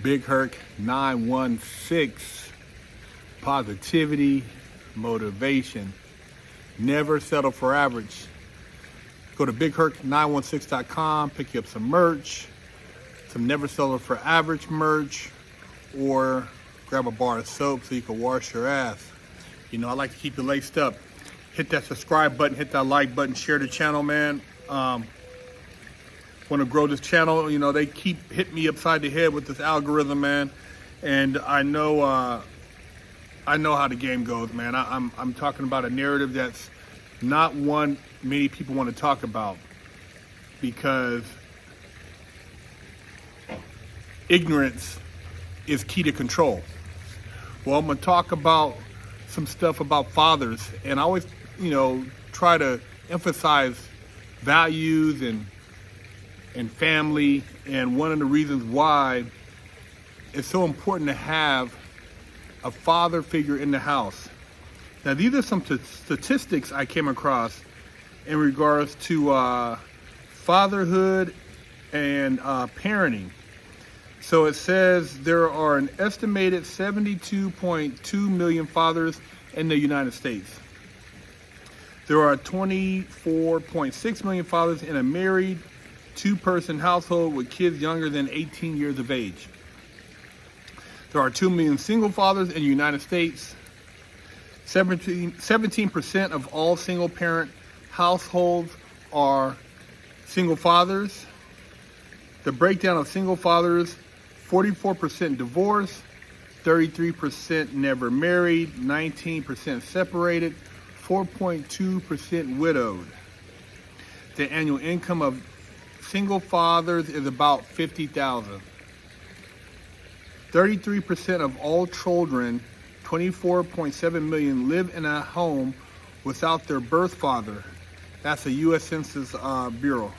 Big Herc 916. Positivity, motivation. Never settle for average. Go to bigherc916.com, pick you up some merch, some Never Settle for Average merch, or grab a bar of soap so you can wash your ass. You know, I like to keep you laced up. Hit that subscribe button, hit that like button, share the channel, man. Want to grow this channel. You know, they keep hitting me upside the head with this algorithm, man. And I know how the game goes, man. I'm talking about a narrative that's not one many people want to talk about, because ignorance is key to control. Well, I'm going to talk about some stuff about fathers, and I always, try to emphasize values and family, and one of the reasons why it's so important to have a father figure in the house. Now, these are some statistics I came across in regards to fatherhood and parenting. So it says there are an estimated 72.2 million fathers in the United States. There are 24.6 million fathers in a married two-person household with kids younger than 18 years of age. There are 2 million single fathers in the United States. 17% of all single-parent households are single fathers. The breakdown of single fathers: 44% divorced, 33% never married, 19% separated, 4.2% widowed. The annual income of single fathers is about $50,000. 33% of all children, 24.7 million, live in a home without their birth father. That's a U.S. Census Bureau.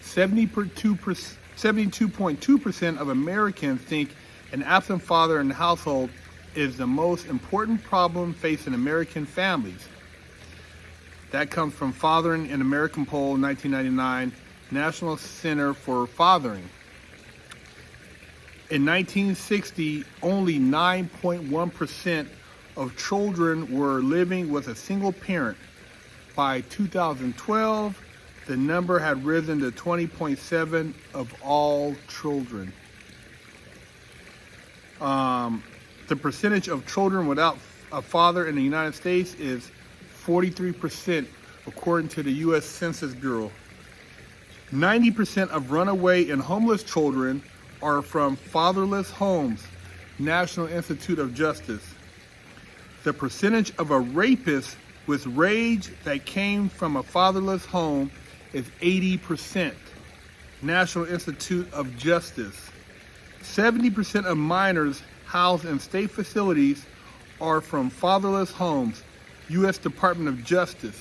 72.2% of Americans think an absent father in the household is the most important problem facing American families. That comes from Fathering in American Poll 1999, National Center for Fathering. In 1960, only 9.1% of children were living with a single parent. By 2012, the number had risen to 20.7% of all children. The percentage of children without a father in the United States is 43%, according to the U.S. Census Bureau. 90% of runaway and homeless children are from fatherless homes, National Institute of Justice. The percentage of a rapist with rage that came from a fatherless home is 80%, National Institute of Justice. 70% of minors housed in state facilities are from fatherless homes, U.S. Department of Justice.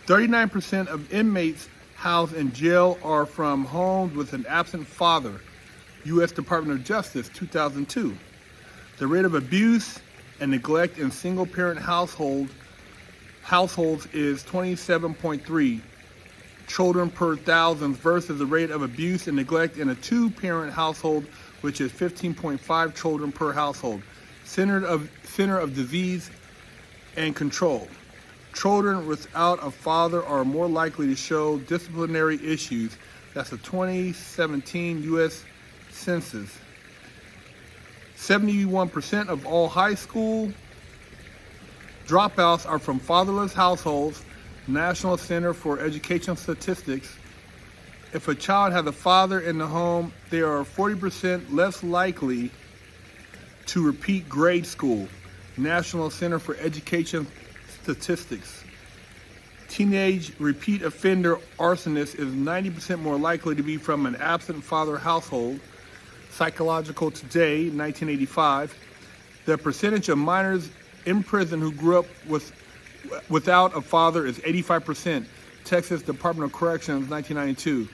39% of inmates housed in jail are from homes with an absent father, U.S. Department of Justice, 2002. The rate of abuse and neglect in single-parent households is 27.3 children per thousand versus the rate of abuse and neglect in a two-parent household, which is 15.5 children per household. Center of Disease and Control. Children without a father are more likely to show disciplinary issues. That's a 2017 U.S. Census. 71% of all high school dropouts are from fatherless households, National Center for Education Statistics. If a child has a father in the home, they are 40% less likely to repeat grade school, National Center for Education Statistics. Teenage repeat offender arsonist is 90% more likely to be from an absent father household, Psychological Today, 1985. The percentage of minors in prison who grew up without a father is 85%, Texas Department of Corrections, 1992.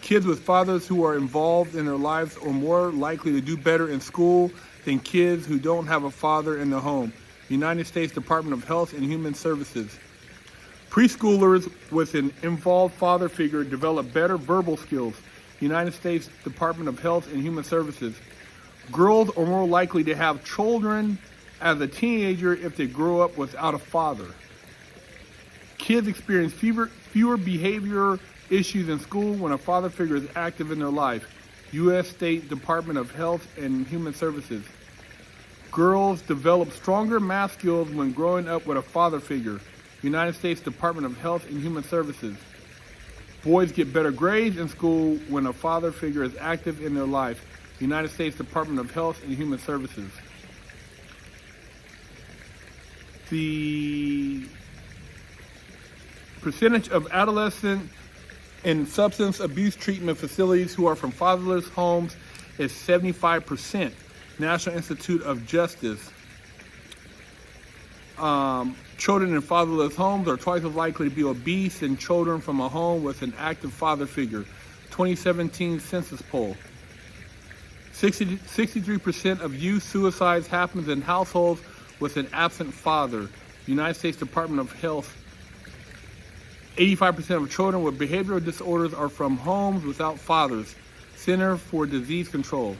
Kids with fathers who are involved in their lives are more likely to do better in school than kids who don't have a father in the home, United States Department of Health and Human Services. Preschoolers with an involved father figure develop better verbal skills, United States Department of Health and Human Services. Girls are more likely to have children as a teenager if they grow up without a father. Kids experience fewer behavior issues in school when a father figure is active in their life. U.S. State Department of Health and Human Services. Girls develop stronger math skills when growing up with a father figure. United States Department of Health and Human Services. Boys get better grades in school when a father figure is active in their life. United States Department of Health and Human Services. The percentage of adolescents in substance abuse treatment facilities who are from fatherless homes is 75%. National Institute of Justice. Children in fatherless homes are twice as likely to be obese than children from a home with an active father figure. 2017 census poll. 63% of youth suicides happens in households with an absent father. United States Department of Health. 85% of children with behavioral disorders are from homes without fathers. Center for Disease Control.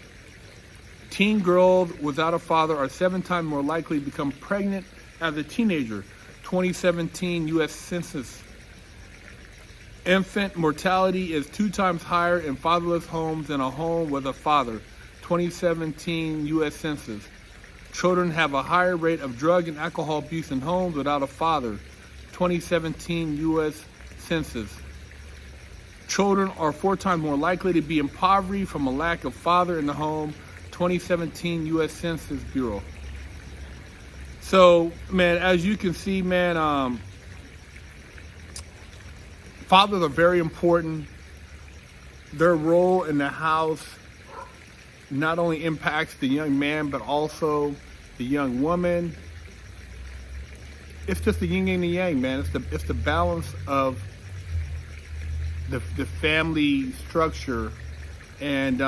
Teen girls without a father are 7 times more likely to become pregnant as a teenager. 2017 U.S. Census. Infant mortality is 2 times higher in fatherless homes than a home with a father. 2017 U.S. Census. Children have a higher rate of drug and alcohol abuse in homes without a father. 2017 U.S. Census. Children are 4 times more likely to be impoverished from a lack of father in the home. 2017 U.S. Census Bureau. So, man, as you can see, man, fathers are very important. Their role in the house not only impacts the young man, but also the young woman. It's just the yin and the yang, man. It's the balance of the family structure, and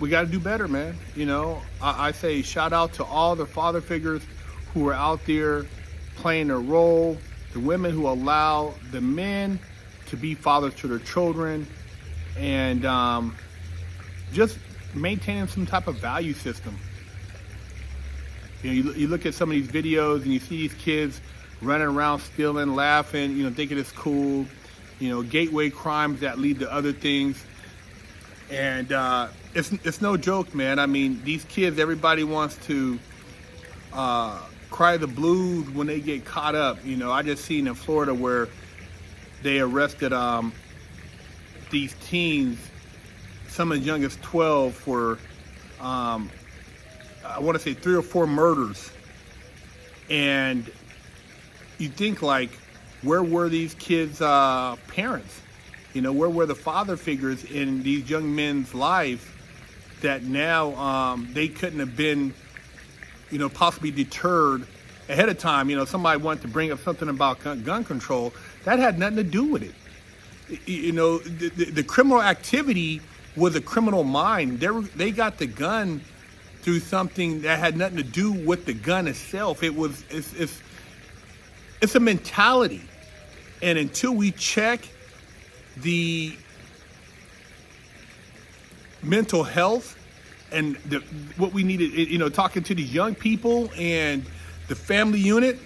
we got to do better, man. You know, I say shout out to all the father figures who are out there playing their role, the women who allow the men to be fathers to their children, and just maintaining some type of value system. You know, you look at some of these videos and you see these kids running around stealing, laughing, you know, thinking it's cool, you know, gateway crimes that lead to other things. And it's no joke, man. I mean, these kids, everybody wants to cry the blues when they get caught up. You know, I just seen in Florida where they arrested these teens, some as young as 12, for I want to say 3 or 4 murders. And you think, like, where were these kids' parents? You know, where were the father figures in these young men's lives that now they couldn't have been, you know, possibly deterred ahead of time? You know, somebody wanted to bring up something about gun control. That had nothing to do with it. You know, the criminal activity was a criminal mind. They got the gun through something that had nothing to do with the gun itself. It's a mentality. And until we check the mental health and what we needed, you know, talking to these young people and the family unit,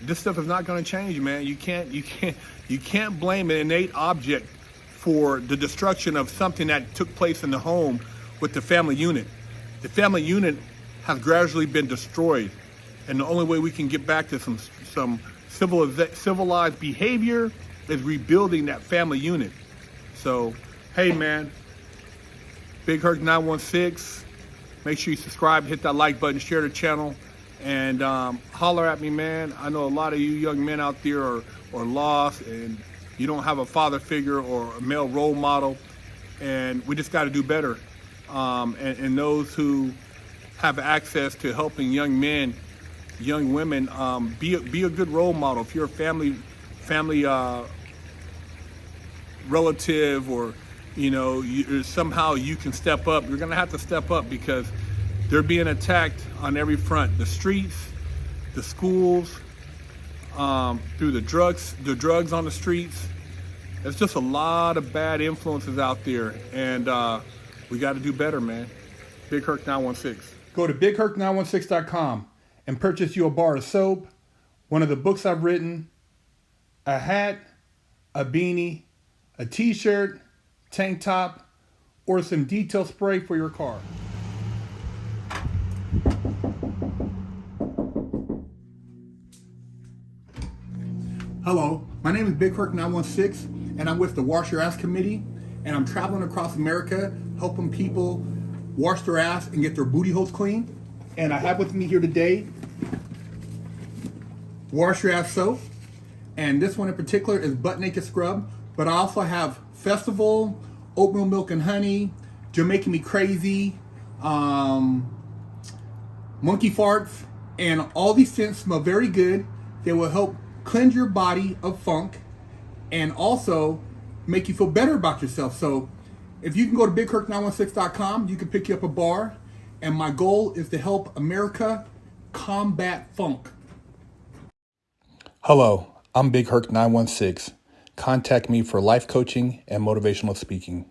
this stuff is not going to change, man. You can't blame an innate object for the destruction of something that took place in the home with the family unit. The family unit has gradually been destroyed, and the only way we can get back to some civilized behavior is rebuilding that family unit. So, hey, man, Big Herc 916. Make sure you subscribe, hit that like button, share the channel, and holler at me, man. I know a lot of you young men out there are lost, and you don't have a father figure or a male role model, and we just got to do better. And those who have access to helping young men, young women, be a good role model. If you're a family relative, or you know, somehow you can step up, you're gonna have to step up, because they're being attacked on every front: the streets, the schools, through the drugs on the streets, There's just a lot of bad influences out there, and we got to do better, man. Big Herc 916. Go to bigherc916.com and purchase you a bar of soap, one of the books I've written, a hat, a beanie, a t-shirt, tank top, or some detail spray for your car. Hello, my name is Big Herc 916, and I'm with the Wash Your Ass Committee, and I'm traveling across America helping people wash their ass and get their booty holes clean. And I have with me here today Wash Your Ass soap, and this one in particular is Butt Naked Scrub, but I also have Festival, Oatmeal Milk and Honey, Jamaican Me Crazy, Monkey Farts, and all these scents smell very good. They will help cleanse your body of funk and also make you feel better about yourself. So if you can go to bigherc916.com, you can pick you up a bar, and my goal is to help America combat funk. Hello, I'm Big Herc 916. Contact me for life coaching and motivational speaking.